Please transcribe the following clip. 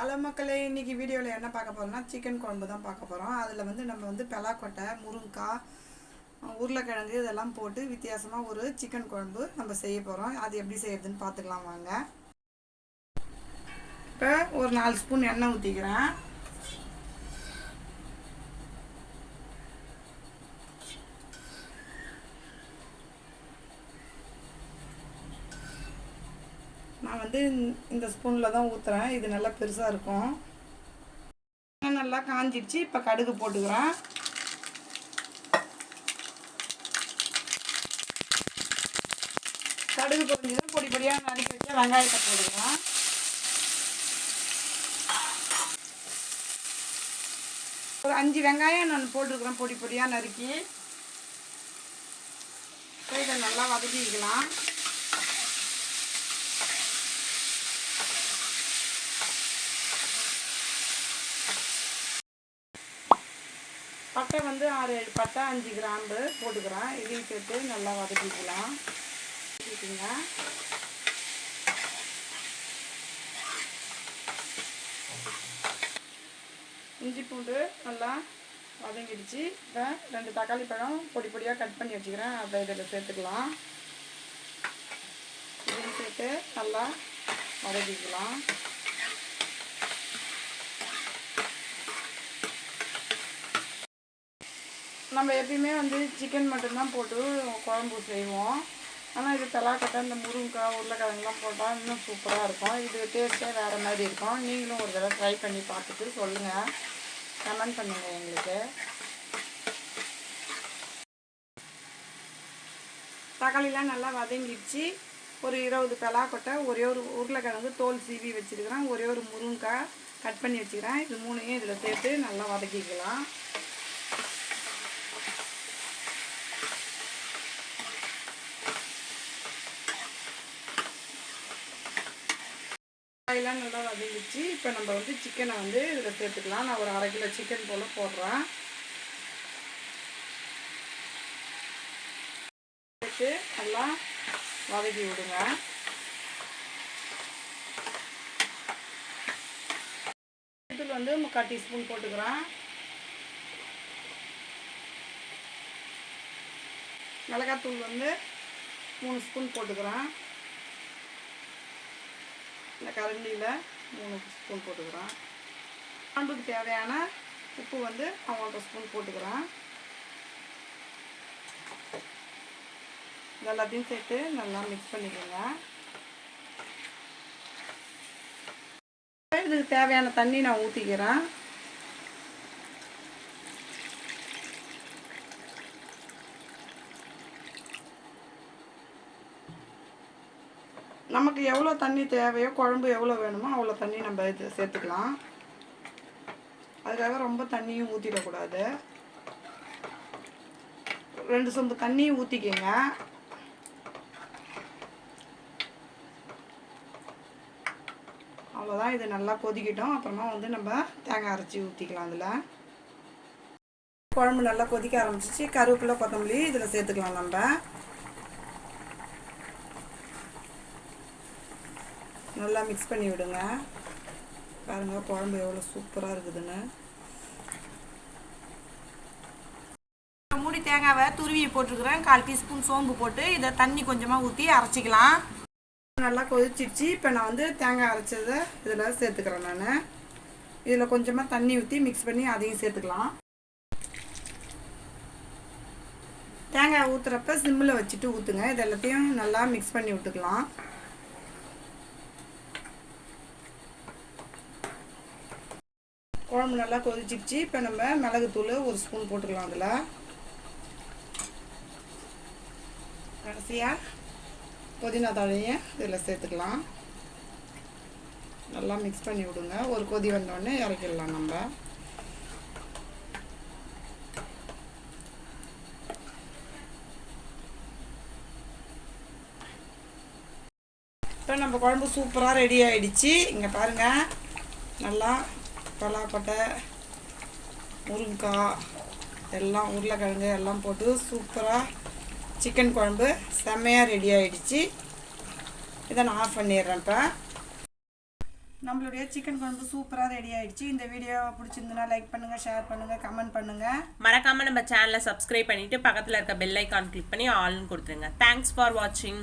Hello மக்களே, இன்றைக்கி வீடியோவில் என்ன பார்க்க போகிறோம்னா சிக்கன் குழம்பு தான் பார்க்க போகிறோம். அதில் நம்ம பலாக்கொட்டை, முருங்கைக்காய், உருளைக்கிழங்கு இதெல்லாம் போட்டு வித்தியாசமாக ஒரு சிக்கன் குழம்பு நம்ம செய்ய போகிறோம். அது எப்படி செய்யறதுன்னு பார்த்துக்கலாம் வாங்க. இப்போ ஒரு 4 ஸ்பூன் எண்ணெய் ஊற்றிக்கிறேன். நான் இந்த ஸ்பூனில் தான் ஊற்றுறேன். இது நல்லா பெருசாக இருக்கும். நல்லா காஞ்சிடுச்சு. இப்போ கடுகு போட்டுக்கிறேன். கடுகு பொரிஞ்சதும் பொடி பொடியாக நறுக்கி வச்ச வெங்காயத்தை போட்டுக்கிறேன். ஒரு 5 வெங்காயம் நான் போட்டுருக்குறேன் பொடி பொடியாக நறுக்கி. இதை நல்லா வதக்கிக்கலாம். பட்டை 6-7 பட்டை, 5 கிராம்பு போட்டுக்கிறேன். இதையும் சேர்த்து நல்லா வதக்கிக்கலாம். வதக்கிங்க. இஞ்சி பூண்டு நல்லா வதங்கிடுச்சு. இப்போ 2 தக்காளி பழம் பொடி பொடியாக கட் பண்ணி வச்சுக்கிறேன். அதை இதில் சேர்த்துக்கலாம். இதையும் சேர்த்து நல்லா வதக்கிக்கலாம். நம்ம எப்பயுமே சிக்கன் மட்டும்தான் போட்டு குழம்பு செய்வோம். ஆனால் இது பலாக்கொட்டை, இந்த முருங்கைக்காய், உருளைக்கிழங்குலாம் போட்டால் இன்னும் சூப்பராக இருக்கும். இது டேஸ்ட்டே வேறு மாதிரி இருக்கும். நீங்களும் ஒரு தடவை ட்ரை பண்ணி பார்த்துட்டு சொல்லுங்கள், கமெண்ட் பண்ணுங்கள் எங்களுக்கு. தக்காளிலாம் நல்லா வதங்கிடுச்சு. ஒரு 20 பலாக்கொட்டை, ஒரே ஒரு உருளைக்கிழங்கு தோல் சீவி வச்சுருக்கிறேன், ஒரே ஒரு முருங்கைக்காய் கட் பண்ணி வச்சுக்கிறேன். இது 3ஐயும் இதில் சேர்த்து நல்லா வதக்கிக்கலாம். காயெல்லாம் நல்லா வதங்கிடுச்சு. இப்போ நம்ம சிக்கனை இதில் சேர்த்துக்கலாம். நான் ஒரு 1/2 கிலோ சிக்கன் போல் போடுறேன். சேர்த்து நல்லா வதக்கி விடுங்க. இதில் 3/4 டீஸ்பூன் போட்டுக்கிறேன். மிளகாத்தூள் 3 ஸ்பூன் போட்டுக்கிறேன். இந்த கரண்டியில் 3 ஸ்பூன் போட்டுக்கிறேன். குழம்புக்கு தேவையான உப்பு 1/2 ஸ்பூன் போட்டுக்கிறேன். இதெல்லாத்தையும் சேர்த்து நல்லா மிக்ஸ் பண்ணிக்கோங்க. இதுக்கு தேவையான தண்ணி நான் ஊற்றிக்கிறேன். நமக்கு எவ்வளோ தண்ணி தேவையோ, குழம்பு எவ்வளோ வேணுமோ அவ்வளோ தண்ணி நம்ம இது சேர்த்துக்கலாம். அதுக்காக ரொம்ப தண்ணியும் ஊற்றிடக்கூடாது. 2 சொம்பு தண்ணியும் ஊற்றிக்கங்க. அவ்வளோதான். இது நல்லா கொதிக்கட்டும். அப்புறமா நம்ம தேங்காய் அரைச்சி ஊற்றிக்கலாம். அதில் குழம்பு நல்லா கொதிக்க ஆரம்பிச்சிச்சு. கருவேப்பிலை, கொத்தமல்லி இதில் சேர்த்துக்கலாம். நம்ம நல்லா மிக்ஸ் பண்ணி விடுங்க. பாருங்கள் குழம்பு எவ்வளோ சூப்பராக இருக்குதுன்னு. மூடி தேங்காவை துருவி போட்டுருக்குறேன். 1/4 டீஸ்பூன் சோம்பு போட்டு இதை தண்ணி கொஞ்சமாக ஊற்றி அரைச்சிக்கலாம். நல்லா கொதிச்சிடுச்சு. இப்போ நான் தேங்காய் அரைச்சதை இதில் சேர்த்துக்கிறேன். நான் இதில் கொஞ்சமாக தண்ணி ஊற்றி மிக்ஸ் பண்ணி அதையும் சேர்த்துக்கலாம். தேங்காய் ஊற்றுறப்ப சிம்மில் வச்சுட்டு ஊற்றுங்க. இது எல்லாத்தையும் நல்லா மிக்ஸ் பண்ணி விட்டுக்கலாம். குழம்பு நல்லா கொதிச்சிடுச்சு. இப்போ நம்ம மிளகுத்தூள் 1 ஸ்பூன் போட்டுக்கலாம். அதில் கடைசியாக புதினா தழையை இதில் சேர்த்துக்கலாம். நல்லா மிக்ஸ் பண்ணி விடுங்க. ஒரு கொதி வந்தோடனே இறக்கிடலாம். நம்ம இப்போ நம்ம குழம்பு சூப்பராக ரெடி ஆகிடுச்சு. இங்கே பாருங்கள், நல்லா பலாக்கொட்டை, முருங்கைக்காய் எல்லாம், உருளைக்கிழங்கு எல்லாம் போட்டு சூப்பராக சிக்கன் குழம்பு செம்மையாக ரெடி ஆகிடுச்சு. இதை நான் ஆஃப் பண்ணிடுறேன். இப்போ நம்மளுடைய சிக்கன் குழம்பு சூப்பராக ரெடி ஆயிடுச்சு. இந்த வீடியோ பிடிச்சிருந்தனா லைக் பண்ணுங்க, ஷேர் பண்ணுங்க, கமெண்ட் பண்ணுங்க. மறக்காம நம்ம சேனலை சப்ஸ்கிரைப் பண்ணிட்டு பக்கத்தில் இருக்க பெல் ஐக்கான் கிளிக் பண்ணி ஆல்னு கொடுத்துருங்க. தேங்க்ஸ் ஃபார் வாட்சிங்.